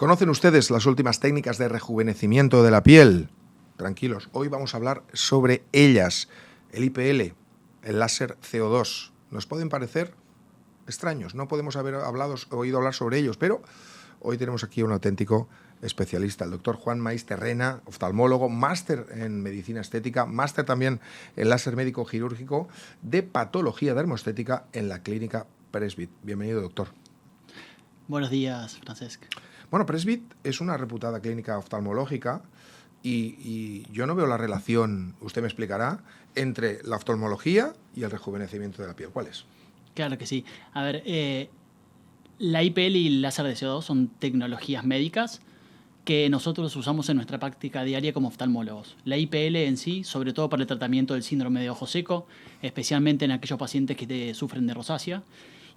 ¿Conocen ustedes las últimas técnicas de rejuvenecimiento de la piel? Tranquilos, hoy vamos a hablar sobre ellas. El IPL, el láser CO2. Nos pueden parecer extraños, no podemos haber oído hablar sobre ellos, pero hoy tenemos aquí un auténtico especialista, el doctor Juan Maiz Terrena, oftalmólogo, máster en medicina estética, máster también en láser médico quirúrgico de patología dermoestética en la clínica Presbit. Bienvenido, doctor. Buenos días, Francesc. Bueno, Presbit es una reputada clínica oftalmológica y yo no veo la relación, usted me explicará, entre la oftalmología y el rejuvenecimiento de la piel. ¿Cuál es? Claro que sí. A ver, la IPL y el láser de CO2 son tecnologías médicas que nosotros usamos en nuestra práctica diaria como oftalmólogos. La IPL en sí, sobre todo para el tratamiento del síndrome de ojo seco, especialmente en aquellos pacientes que sufren de rosácea,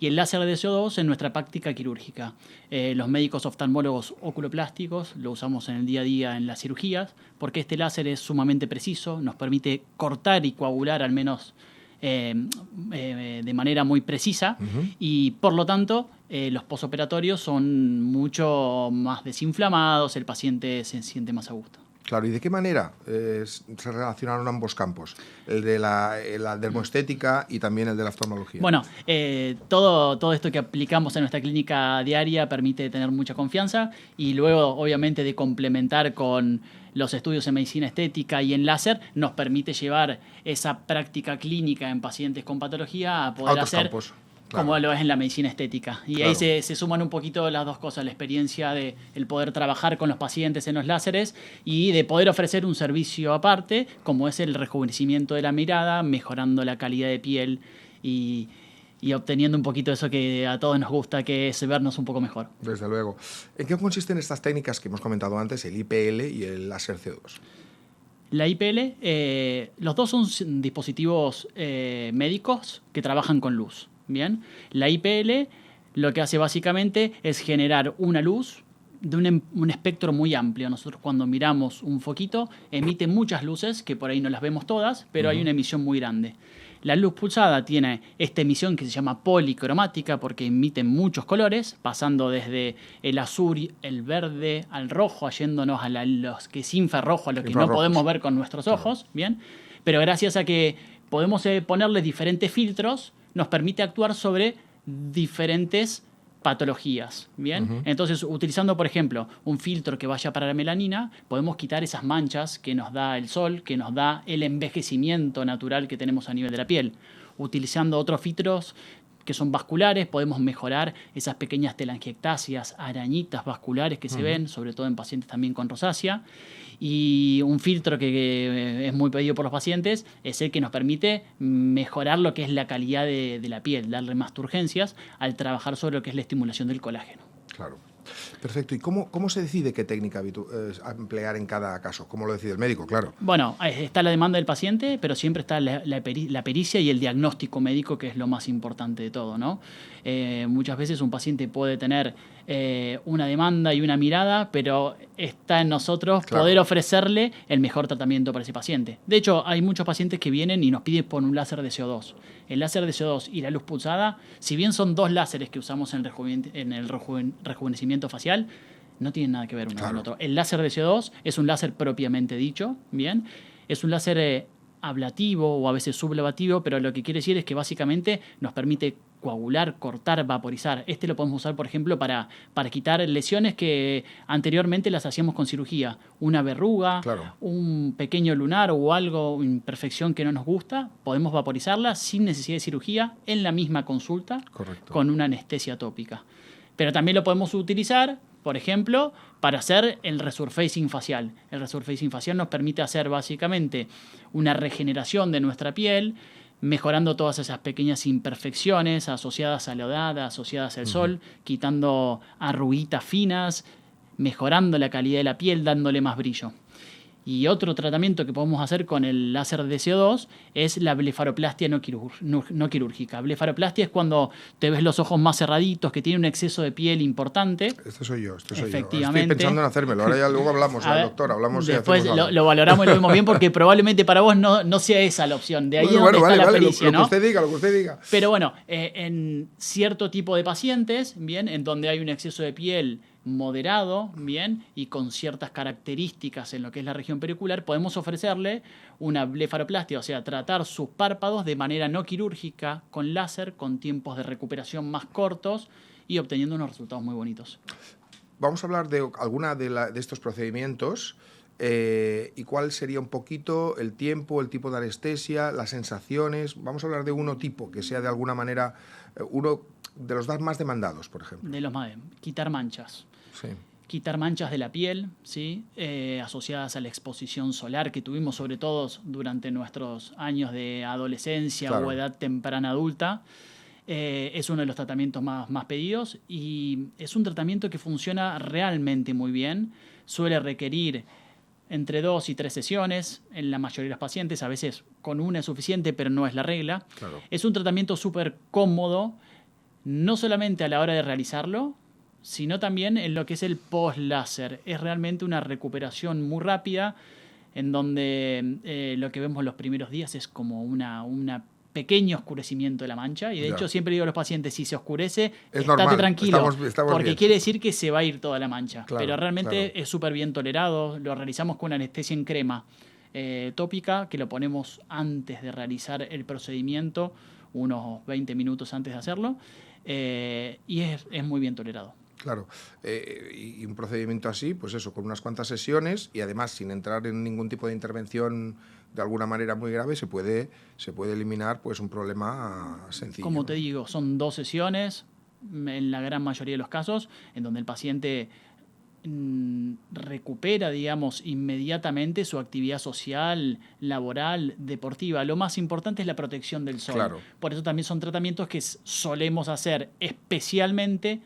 y el láser de CO2 en nuestra práctica quirúrgica. Los médicos oftalmólogos oculoplásticos lo usamos en el día a día en las cirugías, porque este láser es sumamente preciso, nos permite cortar y coagular al menos de manera muy precisa, y por lo tanto los posoperatorios son mucho más desinflamados, el paciente se siente más a gusto. Claro, ¿y de qué manera se relacionaron ambos campos? El de la dermoestética y también el de la oftalmología. Bueno, todo esto que aplicamos en nuestra clínica diaria permite tener mucha confianza y luego, obviamente, de complementar con los estudios en medicina estética y en láser, nos permite llevar esa práctica clínica en pacientes con patología a poder hacer campos. Claro. Como lo es en la medicina estética. Y claro, ahí se suman un poquito las dos cosas, la experiencia de el poder trabajar con los pacientes en los láseres y de poder ofrecer un servicio aparte, como es el rejuvenecimiento de la mirada, mejorando la calidad de piel y obteniendo un poquito eso que a todos nos gusta, que es vernos un poco mejor. Desde luego. ¿En qué consisten estas técnicas que hemos comentado antes, el IPL y el láser CO2? La IPL, los dos son dispositivos médicos que trabajan con luz. Bien, la IPL lo que hace básicamente es generar una luz de un espectro muy amplio. Nosotros cuando miramos un foquito emite muchas luces, que por ahí no las vemos todas, pero hay una emisión muy grande. La luz pulsada tiene esta emisión que se llama policromática porque emite muchos colores, pasando desde el azul, el verde, al rojo, yéndonos a los que es infrarrojo, a lo que no podemos ver con nuestros ojos. Bien, pero gracias a que podemos ponerle diferentes filtros, nos permite actuar sobre diferentes patologías, ¿bien? Entonces, utilizando, por ejemplo, un filtro que vaya para la melanina, podemos quitar esas manchas que nos da el sol, que nos da el envejecimiento natural que tenemos a nivel de la piel. Utilizando otros filtros que son vasculares, podemos mejorar esas pequeñas telangiectasias, arañitas vasculares que se ven, sobre todo en pacientes también con rosácea. Y un filtro que es muy pedido por los pacientes es el que nos permite mejorar lo que es la calidad de la piel, darle más turgencias al trabajar sobre lo que es la estimulación del colágeno. Claro. Perfecto. ¿Y cómo se decide qué técnica emplear en cada caso? ¿Cómo lo decide el médico? Claro. Bueno, está la demanda del paciente, pero siempre está la pericia y el diagnóstico médico, que es lo más importante de todo, ¿no? Muchas veces un paciente puede tener una demanda y una mirada, pero está en nosotros poder ofrecerle el mejor tratamiento para ese paciente. De hecho, hay muchos pacientes que vienen y nos piden por un láser de CO2. El láser de CO2 y la luz pulsada, si bien son dos láseres que usamos en el rejuvenecimiento facial, no tienen nada que ver uno con el otro. El láser de CO2 es un láser propiamente dicho, ¿bien? Es un láser ablativo o a veces sublevativo, pero lo que quiere decir es que básicamente nos permite coagular, cortar, vaporizar. Este lo podemos usar, por ejemplo, para quitar lesiones que anteriormente las hacíamos con cirugía. Una verruga, un pequeño lunar o algo, imperfección que no nos gusta, podemos vaporizarla sin necesidad de cirugía en la misma consulta con una anestesia tópica. Pero también lo podemos utilizar, por ejemplo, para hacer el resurfacing facial. El resurfacing facial nos permite hacer básicamente una regeneración de nuestra piel, mejorando todas esas pequeñas imperfecciones asociadas a la edad, asociadas al sol, quitando arruguitas finas, mejorando la calidad de la piel, dándole más brillo. Y otro tratamiento que podemos hacer con el láser de CO2 es la blefaroplastia no quirúrgica. Blefaroplastia es cuando te ves los ojos más cerraditos, que tiene un exceso de piel importante. Este soy yo. Efectivamente. Estoy pensando en hacérmelo. Ahora ya luego hablamos, doctor, hablamos después lo valoramos y lo vemos bien, porque probablemente para vos no sea esa la opción. De ahí está la pericia, lo que usted diga. Pero bueno, en cierto tipo de pacientes, bien, en donde hay un exceso de piel moderado, bien, y con ciertas características en lo que es la región pericular, podemos ofrecerle una blefaroplastia, o sea, tratar sus párpados de manera no quirúrgica con láser, con tiempos de recuperación más cortos y obteniendo unos resultados muy bonitos. Vamos a hablar de alguna de estos procedimientos y cuál sería un poquito el tiempo, el tipo de anestesia, las sensaciones. Vamos a hablar de uno tipo, que sea de alguna manera uno de los más demandados, por ejemplo. De los más, quitar manchas. Sí. Quitar manchas de la piel, ¿sí? Asociadas a la exposición solar que tuvimos sobre todo durante nuestros años de adolescencia, claro, o edad temprana adulta. Es uno de los tratamientos más pedidos y es un tratamiento que funciona realmente muy bien. Suele requerir entre 2 y 3 sesiones en la mayoría de los pacientes. A veces con una es suficiente, pero no es la regla. Claro. Es un tratamiento súper cómodo, no solamente a la hora de realizarlo, sino también en lo que es el post-láser. Es realmente una recuperación muy rápida, en donde lo que vemos los primeros días es como una pequeño oscurecimiento de la mancha, y de hecho siempre digo a los pacientes, si se oscurece, estate tranquilo, estamos porque bien, quiere decir que se va a ir toda la mancha, claro, pero realmente es súper bien tolerado. Lo realizamos con anestesia en crema tópica, que lo ponemos antes de realizar el procedimiento, unos 20 minutos antes de hacerlo, y es muy bien tolerado. Claro, y un procedimiento así, pues eso, con unas cuantas sesiones y además sin entrar en ningún tipo de intervención de alguna manera muy grave, se puede eliminar pues un problema sencillo. Como te digo, son 2 sesiones, en la gran mayoría de los casos, en donde el paciente recupera, digamos, inmediatamente su actividad social, laboral, deportiva. Lo más importante es la protección del sol. Claro. Por eso también son tratamientos que solemos hacer especialmente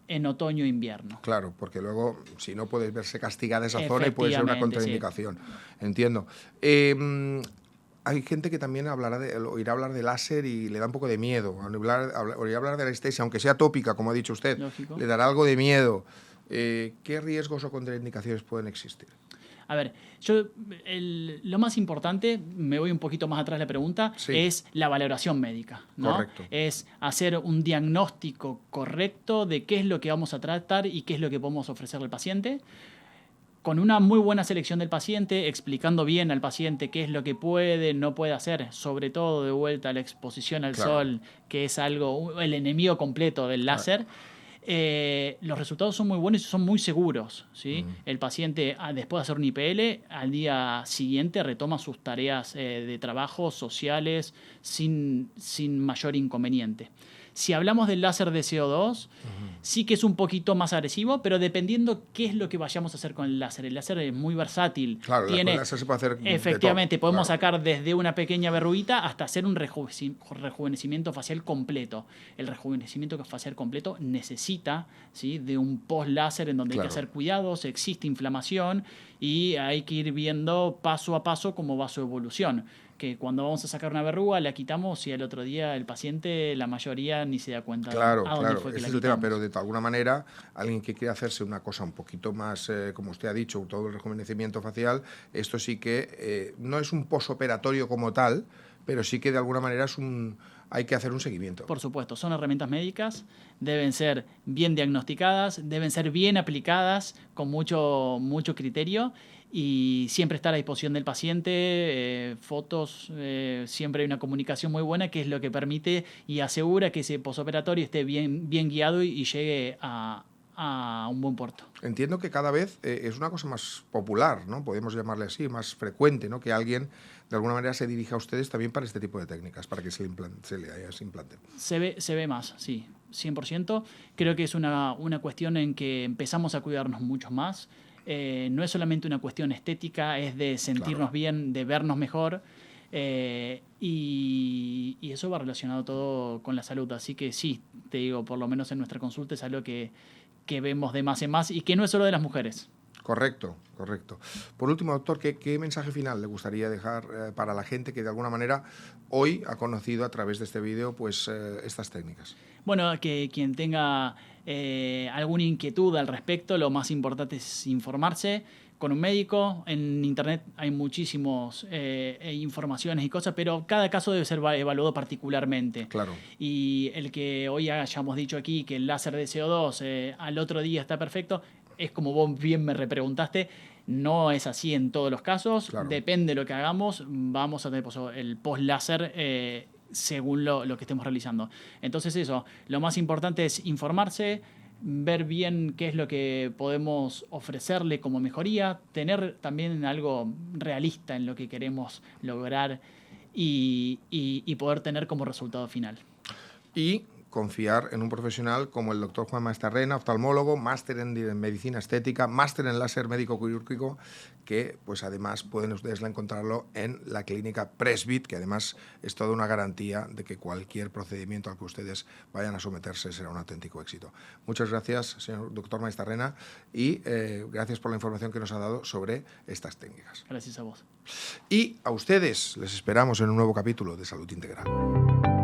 en otoño e invierno. Claro, porque luego, si no, puedes verse castigada esa zona y puede ser una contraindicación. Sí. Entiendo. Hay gente que también oirá hablar de láser y le da un poco de miedo. Oirá hablar de anestesia, aunque sea tópica, como ha dicho usted. Lógico. Le dará algo de miedo. ¿Qué riesgos o contraindicaciones pueden existir? A ver, lo más importante, me voy un poquito más atrás de la pregunta, sí, es la valoración médica, ¿no? Correcto. Es hacer un diagnóstico correcto de qué es lo que vamos a tratar y qué es lo que podemos ofrecerle al paciente, con una muy buena selección del paciente, explicando bien al paciente qué es lo que puede, no puede hacer, sobre todo de vuelta a la exposición al sol, que es el enemigo completo del láser. Los resultados son muy buenos y son muy seguros, ¿sí? El paciente, después de hacer un IPL, al día siguiente retoma sus tareas de trabajo, sociales, sin mayor inconveniente. Si hablamos del láser de CO2, sí que es un poquito más agresivo, pero dependiendo qué es lo que vayamos a hacer con el láser. El láser es muy versátil. Claro, el láser se puede hacer efectivamente, de todo. Podemos sacar desde una pequeña verruguita hasta hacer un rejuvenecimiento facial completo. El rejuvenecimiento facial completo necesita, ¿sí?, de un post-láser en donde hay que hacer cuidados, existe inflamación y hay que ir viendo paso a paso cómo va su evolución. Que cuando vamos a sacar una verruga la quitamos y al otro día el paciente, la mayoría, ni se da cuenta. Claro, ese es el tema, pero de alguna manera alguien que quiere hacerse una cosa un poquito más, como usted ha dicho, todo el rejuvenecimiento facial, esto sí que no es un posoperatorio como tal, pero sí que de alguna manera hay que hacer un seguimiento. Por supuesto, son herramientas médicas, deben ser bien diagnosticadas, deben ser bien aplicadas con mucho criterio, y siempre está a la disposición del paciente, fotos, siempre hay una comunicación muy buena, que es lo que permite y asegura que ese posoperatorio esté bien guiado y llegue a un buen puerto. Entiendo que cada vez es una cosa más popular, ¿no? Podemos llamarle así, más frecuente, ¿no? Que alguien de alguna manera se dirija a ustedes también para este tipo de técnicas, para que se le implanten. Se ve más, sí, 100%. Creo que es una cuestión en que empezamos a cuidarnos mucho más. No es solamente una cuestión estética, es de sentirnos bien, de vernos mejor, y eso va relacionado todo con la salud. Así que sí, te digo, por lo menos en nuestra consulta es algo que vemos de más en más y que no es solo de las mujeres. Correcto. Por último, doctor, ¿qué mensaje final le gustaría dejar para la gente que de alguna manera hoy ha conocido a través de este vídeo pues, estas técnicas? Bueno, que quien tenga alguna inquietud al respecto, lo más importante es informarse, con un médico. En internet hay muchísimas informaciones y cosas, pero cada caso debe ser evaluado particularmente. Claro. Y el que hoy hayamos dicho aquí que el láser de CO2 al otro día está perfecto, es como vos bien me repreguntaste, no es así en todos los casos. Claro. Depende de lo que hagamos, vamos a tener el post-láser según lo que estemos realizando. Entonces eso, lo más importante es informarse, ver bien qué es lo que podemos ofrecerle como mejoría, tener también algo realista en lo que queremos lograr y poder tener como resultado final. Y confiar en un profesional como el doctor Juan Maestarrena, oftalmólogo, máster en medicina estética, máster en láser médico quirúrgico, que pues además pueden ustedes encontrarlo en la clínica Presbit, que además es toda una garantía de que cualquier procedimiento al que ustedes vayan a someterse será un auténtico éxito. Muchas gracias, señor doctor Maestarrena, y gracias por la información que nos ha dado sobre estas técnicas. Gracias a vos. Y a ustedes les esperamos en un nuevo capítulo de Salud Integral.